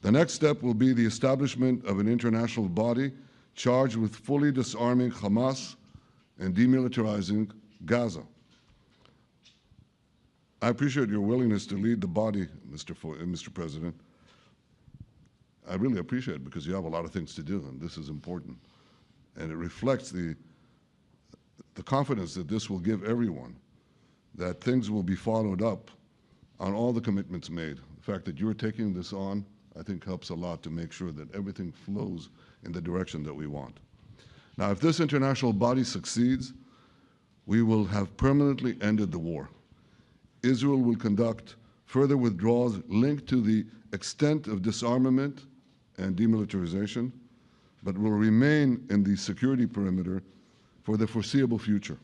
The next step will be the establishment of an international body charged with fully disarming Hamas and demilitarizing Gaza. I appreciate your willingness to lead the body, Mr. President. I really appreciate it because you have a lot of things to do, and this is important. And it reflects the confidence that this will give everyone, that things will be followed up on all the commitments made. The fact that you're taking this on, I think, helps a lot to make sure that everything flows in the direction that we want. Now, if this international body succeeds, we will have permanently ended the war. Israel will conduct further withdrawals linked to the extent of disarmament and demilitarization, but will remain in the security perimeter for the foreseeable future.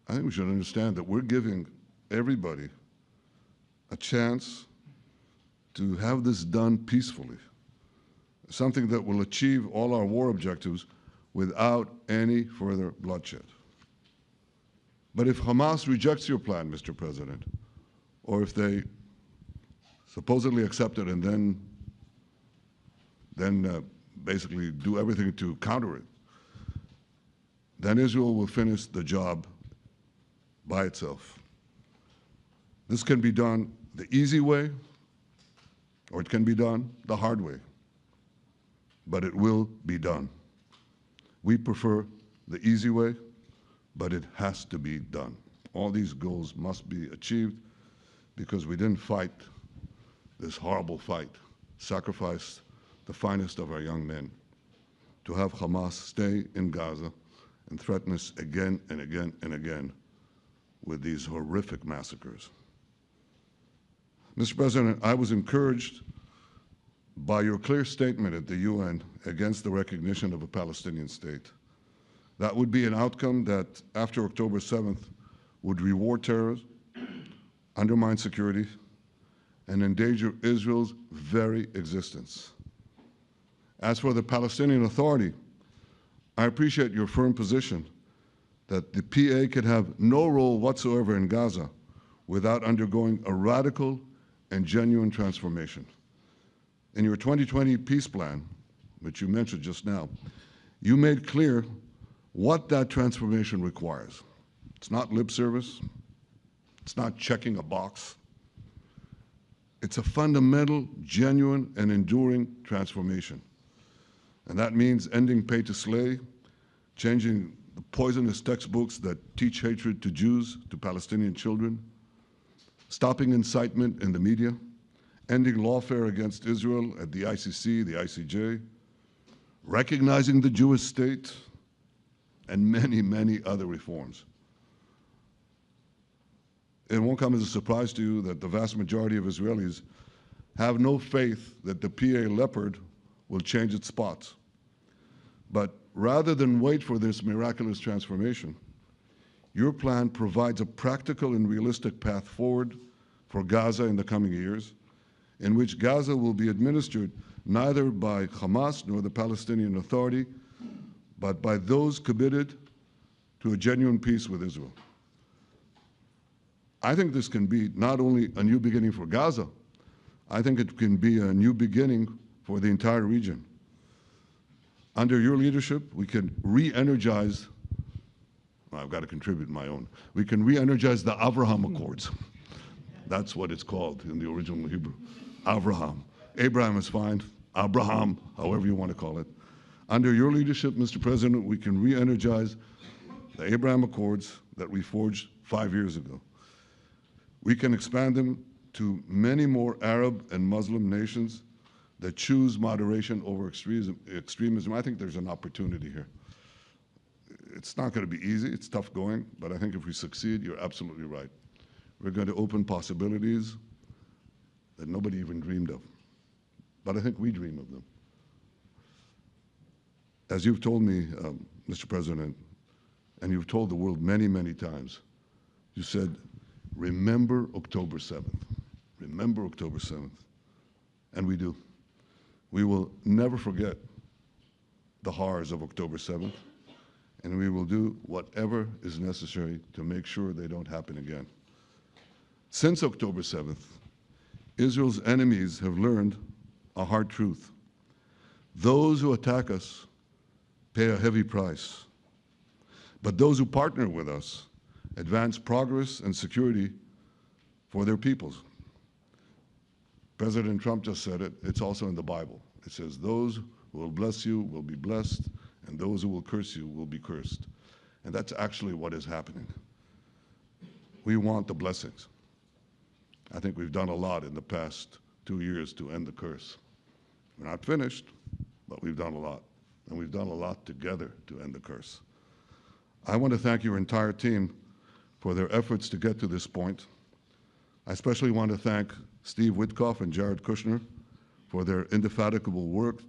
I think we should understand that we're giving everybody a chance to have this done peacefully, something that will achieve all our war objectives without any further bloodshed. But if Hamas rejects your plan, Mr. President, or if they supposedly accept it and then basically do everything to counter it, then Israel will finish the job by itself. This can be done the easy way, or it can be done the hard way, but it will be done. We prefer the easy way, but it has to be done. All these goals must be achieved because we didn't fight this horrible fight, sacrifice the finest of our young men to have Hamas stay in Gaza and threaten us again and again and again with these horrific massacres. Mr. President, I was encouraged by your clear statement at the UN against the recognition of a Palestinian state. That would be an outcome that, after October 7th, would reward terrorism, undermine security, and endanger Israel's very existence. As for the Palestinian Authority, I appreciate your firm position that the PA can have no role whatsoever in Gaza without undergoing a radical and genuine transformation. In your 2020 peace plan, which you mentioned just now, you made clear what that transformation requires. It's not lip service. It's not checking a box. It's a fundamental, genuine, and enduring transformation. And that means ending pay to slay, changing the poisonous textbooks that teach hatred to Jews, to Palestinian children, stopping incitement in the media, ending lawfare against Israel at the ICC, the ICJ, recognizing the Jewish state, and many, many other reforms. It won't come as a surprise to you that the vast majority of Israelis have no faith that the PA Leopard will change its spots. But rather than wait for this miraculous transformation, your plan provides a practical and realistic path forward for Gaza in the coming years, in which Gaza will be administered neither by Hamas nor the Palestinian Authority, but by those committed to a genuine peace with Israel. I think this can be not only a new beginning for Gaza, I think it can be a new beginning for the entire region. Under your leadership, we can re-energize, well, I've got to contribute my own, we can re-energize the Abraham Accords. That's what it's called in the original Hebrew, Abraham. Abraham is fine, Abraham, however you want to call it. Under your leadership, Mr. President, we can re-energize the Abraham Accords that we forged 5 years ago. We can expand them to many more Arab and Muslim nations that choose moderation over extremism. I think there's an opportunity here. It's not going to be easy, it's tough going, but I think if we succeed, you're absolutely right. We're going to open possibilities that nobody even dreamed of. But I think we dream of them. As you've told me, Mr. President, and you've told the world many, many times, you said, remember October 7th. Remember October 7th. And we do. We will never forget the horrors of October 7th, and we will do whatever is necessary to make sure they don't happen again. Since October 7th, Israel's enemies have learned a hard truth. Those who attack us pay a heavy price, but those who partner with us advance progress and security for their peoples. President Trump just said it. It's also in the Bible. It says, those who will bless you will be blessed, and those who will curse you will be cursed. And that's actually what is happening. We want the blessings. I think we've done a lot in the past 2 years to end the curse. We're not finished, but we've done a lot. And we've done a lot together to end the curse. I want to thank your entire team for their efforts to get to this point. I especially want to thank Steve Witkoff and Jared Kushner for their indefatigable work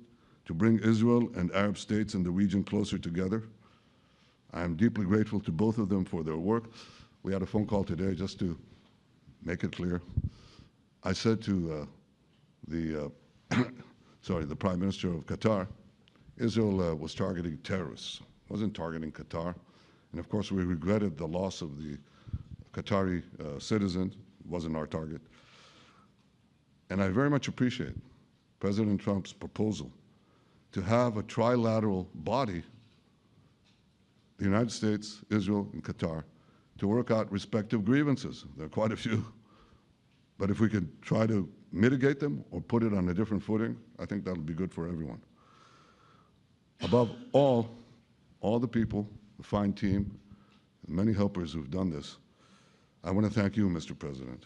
to bring Israel and Arab states in the region closer together. I am deeply grateful to both of them for their work. We had a phone call today just to make it clear. I said to the Prime Minister of Qatar, Israel was targeting terrorists, wasn't targeting Qatar. And of course, we regretted the loss of the Qatari citizen, wasn't our target. And I very much appreciate President Trump's proposal to have a trilateral body, the United States, Israel, and Qatar, to work out respective grievances. There are quite a few. But if we could try to mitigate them or put it on a different footing, I think that'll be good for everyone. Above all the people, the fine team, and many helpers who've done this, I want to thank you, Mr. President.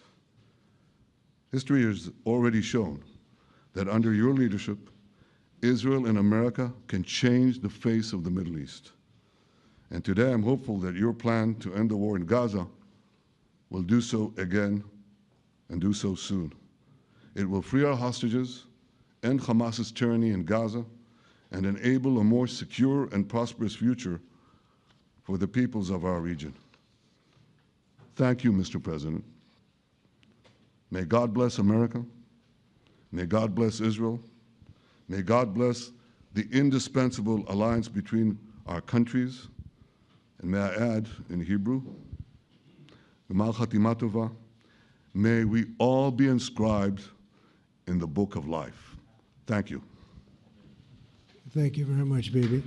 History has already shown that under your leadership, Israel and America can change the face of the Middle East. And today I'm hopeful that your plan to end the war in Gaza will do so again and do so soon. It will free our hostages, end Hamas's tyranny in Gaza, and enable a more secure and prosperous future for the peoples of our region. Thank you, Mr. President. May God bless America. May God bless Israel. May God bless the indispensable alliance between our countries. And may I add in Hebrew, G'mal Chatima Tova, may we all be inscribed in the book of life. Thank you. Thank you very much, Bibi.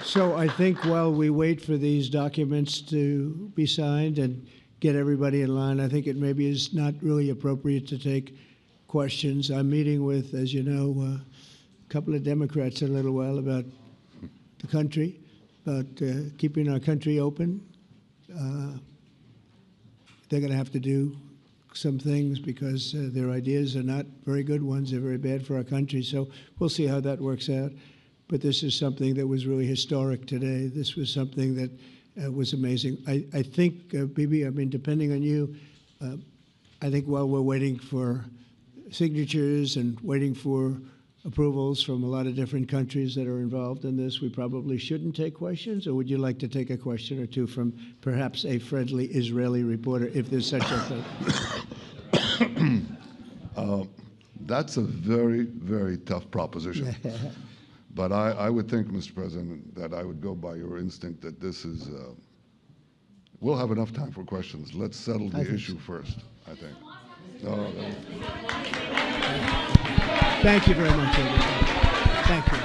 So I think while we wait for these documents to be signed and get everybody in line, I think it maybe is not really appropriate to take questions. I'm meeting with, as you know, a couple of Democrats in a little while about the country, about keeping our country open. They're going to have to do some things because their ideas are not very good ones. They're very bad for our country. So we'll see how that works out. But this is something that was really historic today. This was something that was amazing. I think, Bibi, I mean, depending on you, I think while we're waiting for signatures and waiting for approvals from a lot of different countries that are involved in this, we probably shouldn't take questions? Or would you like to take a question or two from perhaps a friendly Israeli reporter, if there's such a thing? That's a very, very tough proposition. But I would think, Mr. President, that I would go by your instinct that this is, we'll have enough time for questions. Let's settle the issue first, I think. No. Thank you very much, everybody. Thank you.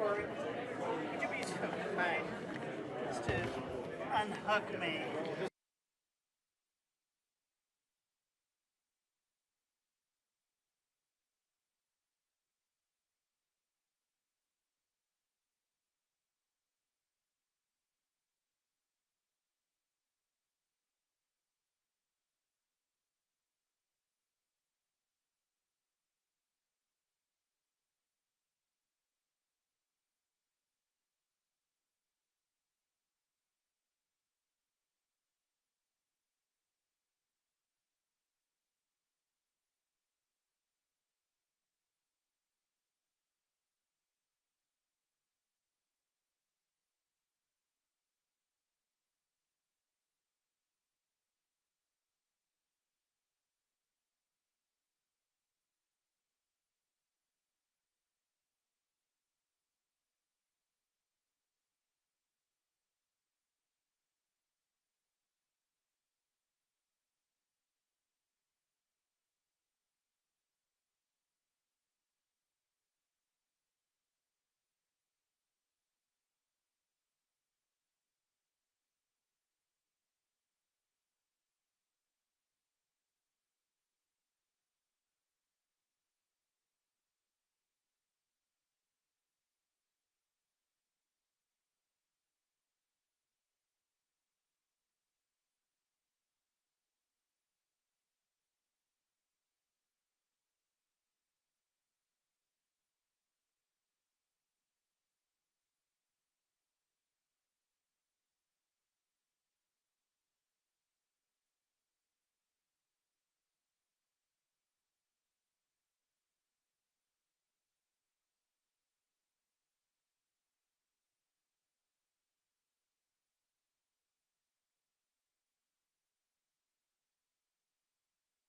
Would you be so kind as to unhook me?